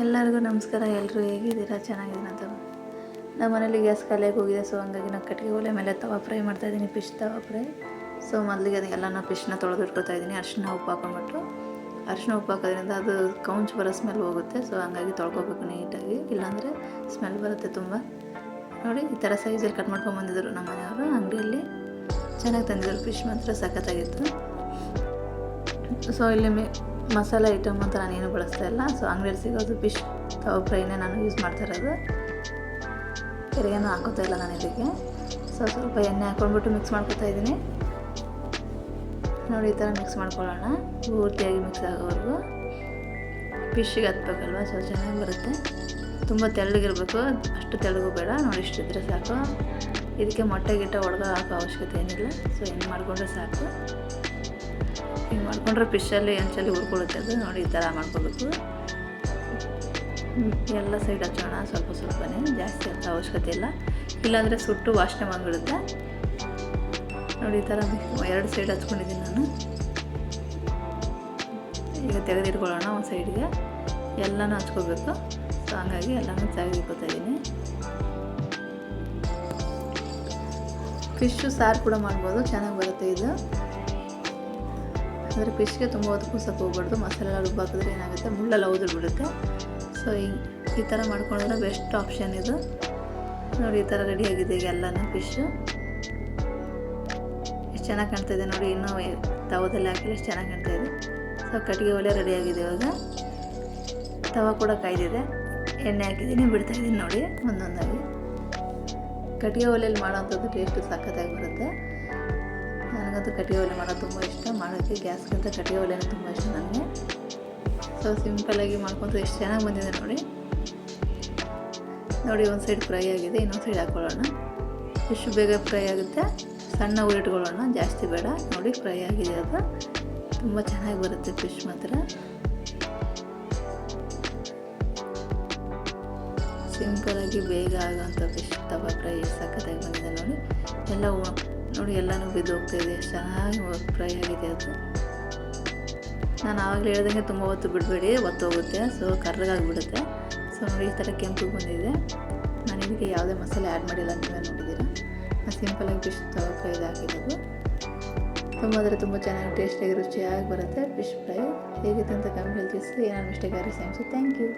ಎಲ್ಲರಿಗೂ ನಮಸ್ಕಾರ. ಎಲ್ಲರೂ ಹೇಗಿದ್ದೀರಾ? ಚೆನ್ನಾಗಿದ್ದೀನಿ ಅಂತ. ನಮ್ಮ ಮನೇಲಿ ಗ್ಯಾಸ್ ಖಾಲಿಯಾಗಿ ಹೋಗಿದೆ. ಸೊ ಹಂಗಾಗಿ ನಾನು ಕಟ್ಟಿಗೆ ಒಲೆ ಮೇಲೆ ತವಾ ಫ್ರೈ ಮಾಡ್ತಾಯಿದ್ದೀನಿ, ಫಿಶ್ ತವಾ ಫ್ರೈ. ಸೊ ಮೊದಲಿಗೆ ಅದೆಲ್ಲ ಫಿಶ್ನ ತೊಳೆದು ಇಟ್ಕೊತಾ ಇದ್ದೀನಿ. ಅರಿಶಿನ ಉಪ್ಪು ಹಾಕೊಂಡ್ಬಿಟ್ಟು, ಅರಿಶಿನ ಉಪ್ಪು ಹಾಕೋದ್ರಿಂದ ಅದು ಕೌಂಚ್ ಬರೋ ಸ್ಮೆಲ್ ಹೋಗುತ್ತೆ. ಸೊ ಹಂಗಾಗಿ ತೊಳ್ಕೊಬೇಕು ನೀಟಾಗಿ, ಇಲ್ಲಾಂದರೆ ಸ್ಮೆಲ್ ಬರುತ್ತೆ ತುಂಬ. ನೋಡಿ, ಈ ಥರ ಸೈಜಲ್ಲಿ ಕಟ್ ಮಾಡ್ಕೊಂಬಂದಿದ್ರು ನಮ್ಮ ಮನೆಯವರು ಅಂಗಡಿಯಲ್ಲಿ. ಚೆನ್ನಾಗಿ ತಂದಿದ್ರು, ಫಿಶ್ ಮಾತ್ರ ಸಖತ್ತಾಗಿತ್ತು. ಸೊ ಇಲ್ಲಿ ಮಸಾಲೆ ಐಟಮ್ ಅಂತ ನಾನೇನು ಬಳಸ್ತಾ ಇಲ್ಲ. ಸೊ ಅಂಗಡಿಯಲ್ಲಿ ಸಿಗೋದು ಫಿಶ್ ತವಾ ಫ್ರೈನೇ ನಾನು ಯೂಸ್ ಮಾಡ್ತಾ ಇರೋದು. ಬೇರೆಗೇನು ಹಾಕೋತಾ ಇಲ್ಲ ನಾನು ಇದಕ್ಕೆ. ಸೊ ಸ್ವಲ್ಪ ಎಣ್ಣೆ ಹಾಕ್ಕೊಂಡ್ಬಿಟ್ಟು ಮಿಕ್ಸ್ ಮಾಡ್ಕೊತಾ ಇದ್ದೀನಿ. ನೋಡಿ, ಈ ಥರ ಮಿಕ್ಸ್ ಮಾಡ್ಕೊಳ್ಳೋಣ, ಪೂರ್ತಿಯಾಗಿ ಮಿಕ್ಸ್ ಆಗೋವರೆಗೂ. ಫಿಶ್ಗೆ ಹತ್ಬೇಕಲ್ವ, ಸೊ ಚೆನ್ನಾಗಿ ಬರುತ್ತೆ. ತುಂಬ ತೆಳ್ಳಗಿರಬೇಕು, ಅಷ್ಟು ತೆಳ್ಳಗೂ ಬೇಡ. ನೋಡಿ, ಇಷ್ಟಿದ್ರೆ ಸಾಕು. ಇದಕ್ಕೆ ಮೊಟ್ಟೆ ಗಿಟ್ಟ ಒಳಗೆ ಹಾಕೋ ಅವಶ್ಯಕತೆ ಏನಿಲ್ಲ. ಸೊ ಹಿಂಗೆ ಮಾಡಿಕೊಂಡ್ರೆ ಸಾಕು. ಹಿಂಗೆ ಮಾಡ್ಕೊಂಡ್ರೆ ಫಿಶಲ್ಲಿ ಹೆಂಚಲ್ಲಿ ಹುರ್ಕೊಳ್ಳುತ್ತೆ ಅದು. ನೋಡಿ, ಈ ಥರ ಮಾಡ್ಕೋಬೇಕು. ಎಲ್ಲ ಸೈಡ್ ಹಚ್ಚೋಣ, ಸ್ವಲ್ಪ ಸ್ವಲ್ಪನೇ, ಜಾಸ್ತಿ ಹಚ್ಚೋ ಅವಶ್ಯಕತೆ ಇಲ್ಲ, ಇಲ್ಲಾಂದರೆ ಸುಟ್ಟು ವಾಸನೆ ಬಂದುಬಿಡುತ್ತೆ. ನೋಡಿ, ಈ ಥರ ಎರಡು ಸೈಡ್ ಹಚ್ಕೊಂಡಿದ್ದೀನಿ ನಾನು. ಈಗ ತೆಗೆದಿಟ್ಕೊಳ್ಳೋಣ ಒಂದು ಸೈಡ್ಗೆ. ಎಲ್ಲನೂ ಹಚ್ಕೋಬೇಕು. ಸೊ ಹಂಗಾಗಿ ಎಲ್ಲನೂ ತೆಗೆದಿಟ್ಕೊತಾ ಇದ್ದೀನಿ. ಫಿಶ್ಶು ಸಾರು ಕೂಡ ಮಾಡ್ಬೋದು, ಚೆನ್ನಾಗಿ ಬರುತ್ತೆ ಇದು. ಅಂದರೆ ಫಿಶ್ಗೆ ತುಂಬ ಹೊತ್ತು ಕೂಸಕ್ಕೆ ಹೋಗ್ಬಾರ್ದು. ಮಸಾಲೆ ಎಲ್ಲ ರುಬ್ಬಾಕಿದ್ರೆ ಏನಾಗುತ್ತೆ, ಮುಳ್ಳೆಲ್ಲ ಬಿಡುತ್ತೆ. ಸೊ ಈ ಥರ ಮಾಡ್ಕೊಂಡ್ರೆ ಬೆಸ್ಟ್ ಆಪ್ಷನ್ ಇದು. ನೋಡಿ, ಈ ಥರ ರೆಡಿಯಾಗಿದೆ ಈಗ ಎಲ್ಲನೂ ಫಿಶ್ಶು. ಎಷ್ಟು ಚೆನ್ನಾಗಿ ಕಾಣ್ತಾಯಿದೆ ನೋಡಿ. ಇನ್ನೂ ತವದಲ್ಲಿ ಹಾಕಿಲ್ಲ, ಎಷ್ಟು ಚೆನ್ನಾಗಿ ಕಾಣ್ತಾಯಿದೆ. ಸೊ ಕಟ್ಟಿಗೆ ಒಲೆ ರೆಡಿಯಾಗಿದೆ. ಇವಾಗ ತವ ಕೂಡ ಕಾಯ್ದಿದೆ, ಎಣ್ಣೆ ಹಾಕಿದ್ದೀನಿ, ಬಿಡ್ತಾಯಿದ್ದೀನಿ. ನೋಡಿ, ಒಂದೊಂದಾಗಿ. ಕಟ್ಟಿಗೆ ಒಲೆಯಲ್ಲಿ ಮಾಡೋವಂಥದ್ದು ಟೇಸ್ಟು ಸಖತ್ತಾಗಿ ಬರುತ್ತೆ. ನನಗಂತೂ ಕಟ್ಟಿಗೆ ಒಲೆ ಮಾಡೋದು ತುಂಬ ಇಷ್ಟ. ಮಾಡೋಕ್ಕೆ ಗ್ಯಾಸ್ಗಿಂತ ಕಟ್ಟಿಗೆ ಒಲೆನೇ ತುಂಬ ಇಷ್ಟ ನನಗೆ. ಸೊ ಸಿಂಪಲ್ಲಾಗಿ ಮಾಡ್ಕೊತ ಎಷ್ಟು ಚೆನ್ನಾಗಿ ಬಂದಿದೆ ನೋಡಿ. ನೋಡಿ, ಒಂದು ಸೈಡ್ ಫ್ರೈ ಆಗಿದೆ, ಇನ್ನೊಂದು ಸೈಡ್ ಹಾಕ್ಕೊಳ್ಳೋಣ. ಫಿಶ್ ಬೇಗ ಫ್ರೈ ಆಗುತ್ತೆ. ಸಣ್ಣ ಉರಿಟ್ಕೊಳ್ಳೋಣ, ಜಾಸ್ತಿ ಬೇಡ. ನೋಡಿ, ಫ್ರೈ ಆಗಿದೆ ಅದು. ತುಂಬ ಚೆನ್ನಾಗಿ ಬರುತ್ತೆ ಫಿಶ್ ಮಾತ್ರ. ಸಿಂಪಲಾಗಿ ಬೇಗ ಆಗೋವಂಥ ಫಿಶ್ ತವಾ ಫ್ರೈ ಸಖತ್ತಾಗಿ ಬಂದಿದೆ ನೋಡಿ. ಎಲ್ಲ ನೋಡಿ, ಎಲ್ಲನೂ ಬಿದ್ದು ಹೋಗ್ತಾಯಿದೆ, ಎಷ್ಟು ಚೆನ್ನಾಗಿ ಫ್ರೈ ಆಗಿದೆ ಅದು. ನಾನು ಆವಾಗಲೇ ಹೇಳ್ದಂಗೆ ತುಂಬ ಹೊತ್ತು ಬಿಡಬೇಡಿ, ಹೊತ್ತು ಹೋಗುತ್ತೆ. ಸೊ ಕರ್ರಗಾಗಿಬಿಡುತ್ತೆ. ಸೊ ನೋಡಿ, ಈ ಥರ ಕೆಂಪು ಬಂದಿದೆ. ನಾನು ಇದಕ್ಕೆ ಯಾವುದೇ ಮಸಾಲೆ ಆ್ಯಡ್ ಮಾಡಿಲ್ಲ, ನೀವೇ ನೋಡಿದ್ದೀರಾ. ನಾನು ಸಿಂಪಲಾಗಿ ಫಿಶ್ ತವಾ ಫ್ರೈ ಹಾಕಿರೋದು. ತುಂಬ ಚೆನ್ನಾಗಿ ಟೇಸ್ಟಿಯಾಗಿ ರುಚಿಯಾಗಿ ಬರುತ್ತೆ ಫಿಶ್ ಫ್ರೈ. ಹೇಗಿತ್ತು ಅಂತ ಕಮೆಂಟ್ ತಿಳಿಸಿ. ಏನಾದ್ರು ಮಿಸ್ಟೇಕ್ ಆಗಿ ಥ್ಯಾಂಕ್ ಯು.